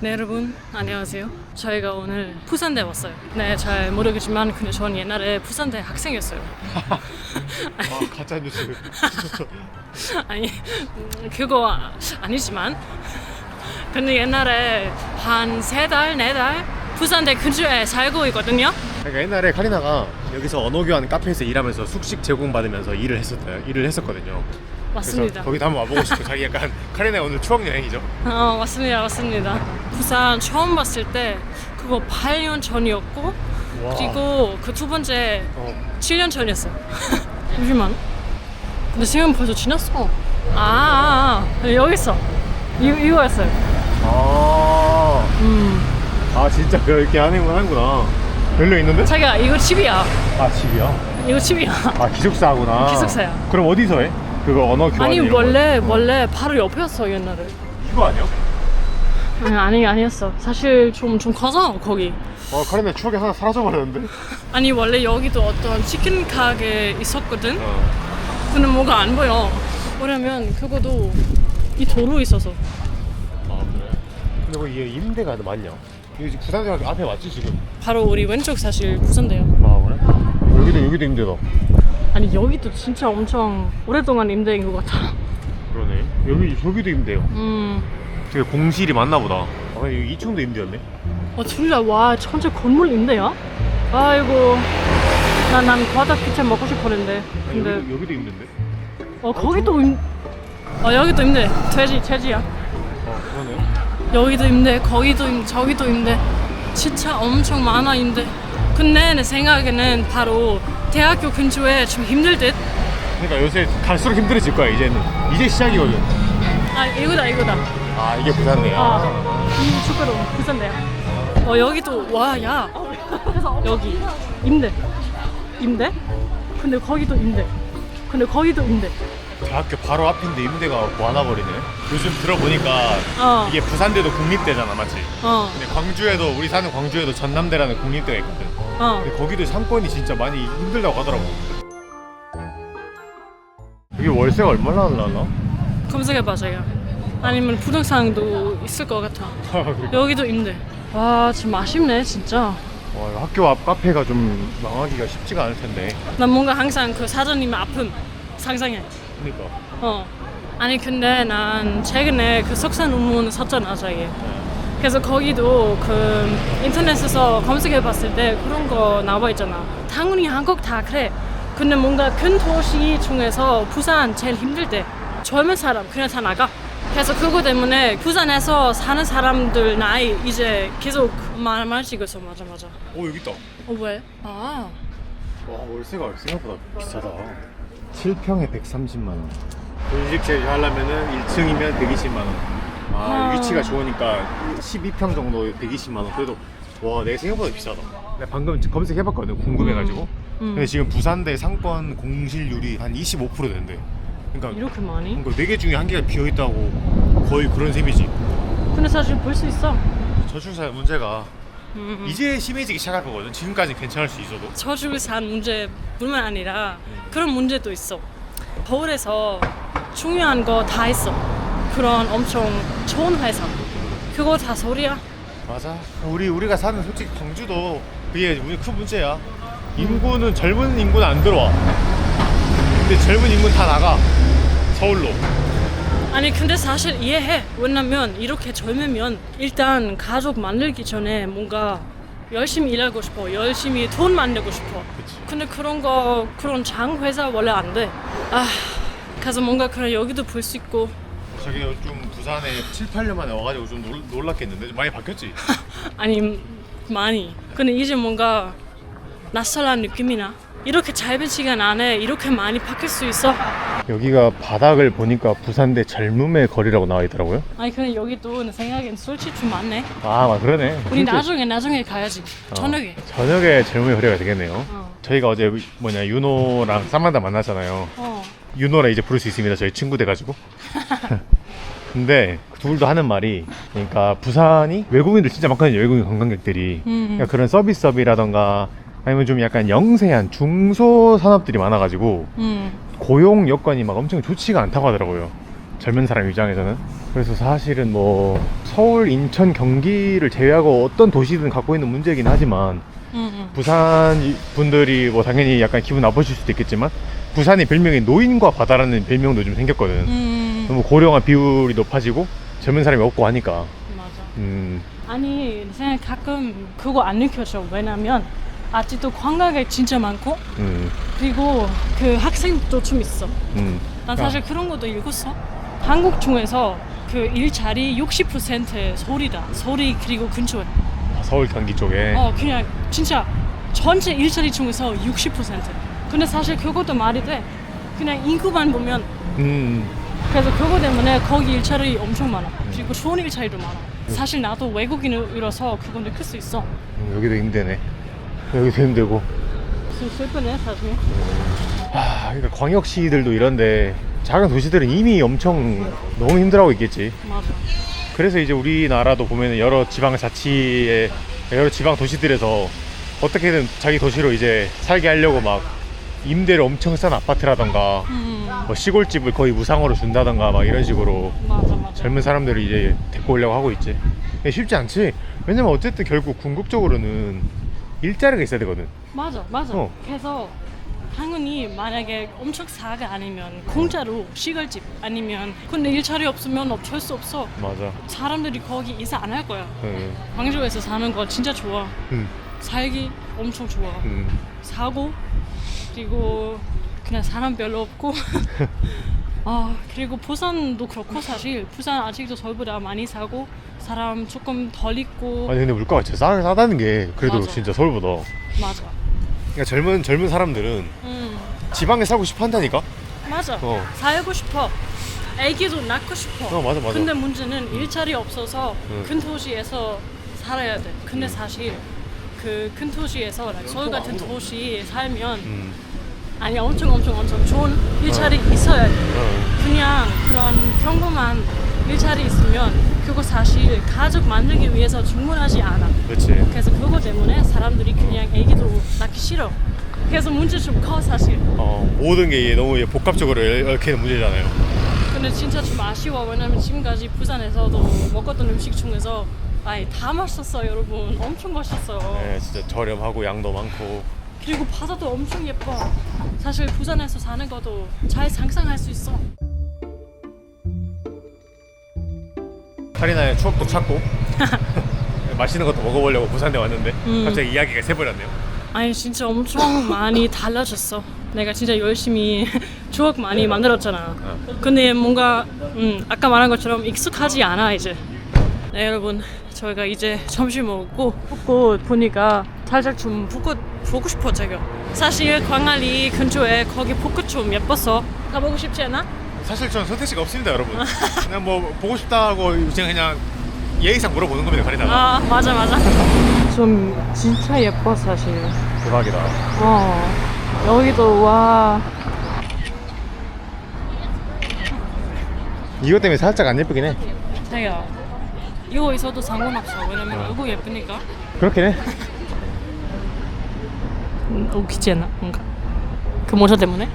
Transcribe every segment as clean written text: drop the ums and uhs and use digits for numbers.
네, 여러분 안녕하세요. 저희가 오늘 부산대 왔어요. 네, 잘 모르겠지만 근데 전 옛날에 부산대 학생이었어요. 가짜 뉴스. 아니 그거 아니지만 근데 옛날에 한 3달, 4달 부산대 근처에 살고 있거든요. 그러니까 옛날에 카리나가 여기서 언어교환 카페에서 일하면서 숙식 제공받으면서 일을 했었거든요. 맞습니다. 그래서 거기도 한번 와보고 싶고 자기 약간 카리나 오늘 추억 여행이죠. 맞습니다. 부산 처음 봤을 때 그거 8년 전이었고 와. 그리고 그 두 번째 7년 전이었어요. 잠시만. 근데 지금 벌써 지났어. 여기 있어. 이거였어요. 아 진짜 그렇게 하는구나. 열려 있는데? 자기야 이거 집이야. 아 집이야? 이거 집이야. 아 기숙사구나. 기숙사야. 그럼 어디서 해? 그거 언어 교환 아니 이런 원래 바로 옆이었어 옛날에. 이거 아니야? 아니었어. 사실 좀 커서 거기. 카리나 추억이 하나 사라져버렸는데? 아니 원래 여기도 어떤 치킨 가게 있었거든. 근데 뭐가 안 보여. 왜냐면 그거도 이 도로 있어서. 아 그래? 근데 뭐 이게 임대가 많냐? 이거 지금 부산대학교 앞에 맞지 지금? 바로 우리 왼쪽 사실 부산대요. 아 그래? 여기도 임대다. 아니 여기도 진짜 엄청 오랫동안 임대인 것 같아. 그러네. 저기도 임대요. 되게 공실이 많나 보다. 여기 2층도 임대였네. 둘 다 와 천재 건물 임대야? 아이고 난 과자 피자 먹고 싶었는데. 근데 여기도 임대인데? 거기도 여기도 임대. 돼지야. 그러네. 여기도 임대, 거기도 임대, 저기도 임대. 진짜 엄청 많아 임대. 근데 내 생각에는 바로 대학교 근처에 좀 힘들 듯. 그러니까 요새 갈수록 힘들어질 거야 이제는. 이제 시작이거든. 이거다. 아 이게 부산대야. 이 축구로 부산대야. 여기도 야. 여기 임대. 근데 거기도 임대. 대학교 바로 앞인데 임대가 많아버리네. 요즘 들어보니까 이게 부산대도 국립대잖아, 맞지? 근데 우리 사는 광주에도 전남대라는 국립대가 있거든. 근데 거기도 상권이 진짜 많이 힘들다고 하더라고. 이게 월세가 얼마나 하려나? 검색해봐 자기가. 아니면 부동산도 있을 것 같아. 그래. 여기도 임대. 와 지금 아쉽네 진짜. 와, 이거 학교 앞 카페가 좀 망하기가 쉽지가 않을 텐데. 난 뭔가 항상 그 사장님의 아픔 상상해. 그러니까. 아니 근데 난 최근에 그 석사 논문 썼잖아 자기. 그래서 거기도 그 인터넷에서 검색해봤을 때 그런 거 나와 있잖아. 당연히 한국 다 그래. 근데 뭔가 큰 도시 중에서 부산 제일 힘들 때 젊은 사람 그냥 다 나가. 그래서 그거 때문에 부산에서 사는 사람들 나이 이제 계속 많아지고 있어. 맞아. 여기 있다. 왜? 와, 월세가 생각보다 비싸다. 7평에 130만 원. 분식 제조하려면은 1층이면 120만 원. 위치가 좋으니까 12평 정도 120만 원. 그래도 와, 내 생각보다 비싸다. 내가 방금 검색해봤거든, 궁금해가지고. 근데 지금 부산대 상권 공실률이 한 25% 된대. 그러니까 이렇게 많이? 4개 중에 1개가 비어있다고 거의 그런 셈이지. 근데 사실 볼 수 있어. 저출산 문제가 이제 심해지기 시작할 거거든. 지금까지는 괜찮을 수 있어도. 저출산 문제뿐만 아니라 그런 문제도 있어. 서울에서 중요한 거 다 있어. 그런 엄청 좋은 회사. 그거 다 서울이야. 맞아. 우리가 사는 솔직히 광주도 그게 큰 문제야. 인구는 젊은 인구는 안 들어와. 근데 젊은 인구는 다 나가. 서울로. 아니 근데 사실 이해해. 왜냐면 이렇게 젊으면 일단 가족 만들기 전에 뭔가 열심히 일하고 싶어. 열심히 돈 만들고 싶어. 그치. 근데 그런 장회사 원래 안 돼. 그래서 뭔가 그냥 여기도 볼 수 있고. 자기 좀 부산에 7, 8년 만에 와가지고 좀 놀랐겠는데? 많이 바뀌었지? 아니 많이. 근데 이제 뭔가 낯설한 느낌이나 이렇게 짧은 시간 안에 이렇게 많이 바뀔 수 있어. 여기가 바닥을 보니까 부산대 젊음의 거리라고 나와 있더라고요. 아니 근데 여기도 내 생각엔 술집 좀 많네. 그러네. 우리 나중에 가야지. 저녁에. 저녁에 젊음의 거리가 되겠네요. 저희가 어제 윤호랑 쌈만다 만났잖아요. 윤호라 이제 부를 수 있습니다. 저희 친구 돼가지고. 근데 둘도 하는 말이, 그러니까 부산이 외국인들 진짜 많거든요. 외국인 관광객들이. 그러니까 그런 서비스업이라던가 아니면 좀 약간 영세한 중소 산업들이 많아가지고 고용 여건이 막 엄청 좋지가 않다고 하더라고요. 젊은 사람 입장에서는. 그래서 사실은 뭐 서울, 인천, 경기를 제외하고 어떤 도시든 갖고 있는 문제이긴 하지만 부산 분들이 뭐 당연히 약간 기분 나쁘실 수도 있겠지만 부산의 별명이 노인과 바다라는 별명도 좀 생겼거든. 너무 고령화 비율이 높아지고 젊은 사람이 없고 하니까. 맞아. 아니 생각 가끔 그거 안 느껴져. 왜냐면 아직도 관광객 진짜 많고 그리고 그 학생도 좀 있어. 난 사실 그런 것도 읽었어. 한국 중에서 그 일자리 60% 서울이다. 서울이 그리고 근처에. 서울 경기 쪽에. 그냥 진짜 전체 일자리 중에서 60%. 근데 사실 그것도 말이 돼. 그냥 인구만 보면. 그래서 그거 때문에 거기 일자리 엄청 많아. 그리고 좋은 일자리도 많아. 사실 나도 외국인이라서 그거 느낄 수 있어. 여기도 힘드네. 여기도 힘들고. 슬프네 사실. 그러니까 광역시들도 이런데 작은 도시들은 이미 엄청 너무 힘들어하고 있겠지. 맞아. 그래서 이제 우리나라도 보면 여러 지방자치의 여러 지방 도시들에서 어떻게든 자기 도시로 이제 살게 하려고 막 임대를 엄청 싼 아파트라던가 뭐 시골집을 거의 무상으로 준다던가 막 이런 식으로 맞아. 젊은 사람들을 이제 데리고 오려고 하고 있지. 쉽지 않지. 왜냐면 어쨌든 결국 궁극적으로는 일자리가 있어야 되거든. 맞아. 그래서 당연히 만약에 엄청 싸가 아니면 공짜로 시골집 아니면 근데 일자리 없으면 어쩔 수 없어. 맞아. 사람들이 거기 이사 안 할 거야. 광주에서 사는 거 진짜 좋아. 살기 엄청 좋아. 사고 그리고 그냥 사람 별로 없고 그리고 부산도 그렇고 사실 부산 아직도 서울보다 많이 사고 사람 조금 덜 있고. 아니 근데 물가가 진짜 싸다는 게 그래도 맞아. 진짜 서울보다. 맞아. 그러니까 젊은 사람들은 지방에 살고 싶어 한다니까. 맞아. 살고 싶어. 애기도 낳고 싶어. 맞아. 근데 문제는 일자리 없어서 큰 도시에서 살아야 돼. 근데 사실 그 큰 도시에서 서울 같은 도시에 살면 아니 엄청 좋은 일자리 있어야 돼. 그냥 그런 평범한 일자리 있으면 그거 사실 가족 만들기 위해서 충분하지 않아. 그렇지. 그래서 그거 때문에 사람들이 그냥 애기도 낳기 싫어. 그래서 문제 좀 커 사실. 모든 게 너무 복합적으로 얽히는 문제잖아요. 근데 진짜 좀 아쉬워. 왜냐면 지금까지 부산에서도 먹었던 음식 중에서 다 맛있었어요 여러분. 엄청 맛있었어요. 네, 진짜 저렴하고 양도 많고. 그리고 바다도 엄청 예뻐. 사실 부산에서 사는 것도 잘 상상할 수 있어. 카리나의 추억도 찾고 맛있는 것도 먹어보려고 부산에 왔는데 갑자기 이야기가 새버렸네요. 아니 진짜 엄청 많이 달라졌어. 내가 진짜 열심히 추억 많이 만들었잖아. 근데 뭔가 아까 말한 것처럼 익숙하지 않아 이제. 네 여러분, 저희가 이제 점심 먹고 벚꽃 보니까 살짝 좀 벚꽃 보고 싶어 제가. 사실 광안리 근처에 거기 벚꽃 좀 예뻤어. 가보고 싶지 않아? 사실 저는 선택지가 없습니다 여러분. 그냥 뭐 보고 싶다고 그냥 예의상 물어보는 겁니다 카리나가. 맞아. 좀 진짜 예뻐 사실. 대박이다. 여기도 와. 이것 때문에 살짝 안 예쁘긴 해. 자기야 이거 있어도 상관없어. 왜냐면 얼굴 예쁘니까. 그렇긴 해. 웃기지 않아? 뭔가 그 모자 때문에?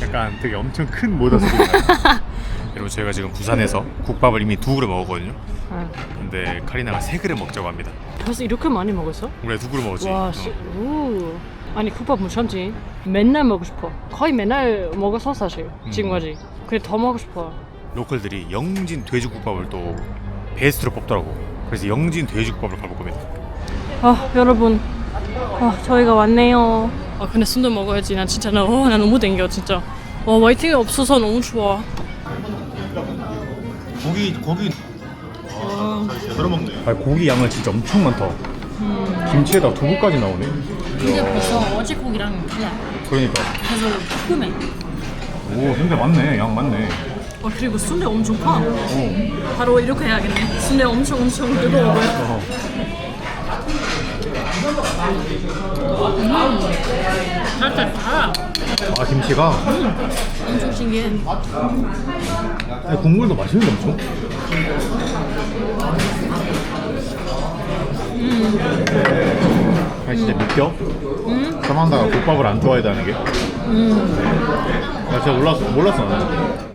약간 되게 엄청 큰 모자 소리가 나요. 여러분 저희가 지금 부산에서 국밥을 이미 2그릇 먹었거든요. 근데 카리나가 3그릇 먹자고 합니다. 벌써 이렇게 많이 먹었어? 원래 2그릇 먹었지. 와, 아니 국밥 못 참지. 맨날 먹고 싶어. 거의 맨날 먹어서 사실 지금까지. 그래 더 먹고 싶어. 로컬들이 영진 돼지국밥을 또 베스트로 뽑더라고. 그래서 영진 돼지국밥을 가볼 겁니다. 여러분, 저희가 왔네요. 근데 순대 먹어야지. 난 진짜 난 너무 땡겨 진짜. 웨이팅이 없어서 너무 좋아. 고기 제대로 먹네. 고기 양은 진짜 엄청 많다. 김치에다 두부까지 나오네. 근데 벌써 어제 고기랑 달라. 그러니까. 그래서 궁금해. 오, 순대 많네. 양 많네. 그리고 순대 엄청 커. 바로 이렇게 해야겠네. 순대 엄청 뜨거워 보여. 살짝 달아. 김치가 엄청 신기해. 국물도 맛있는데 엄청. 진짜 믿겨? 사만다가 국밥을 안 좋아해다는 게. 나 진짜 몰랐어 나는.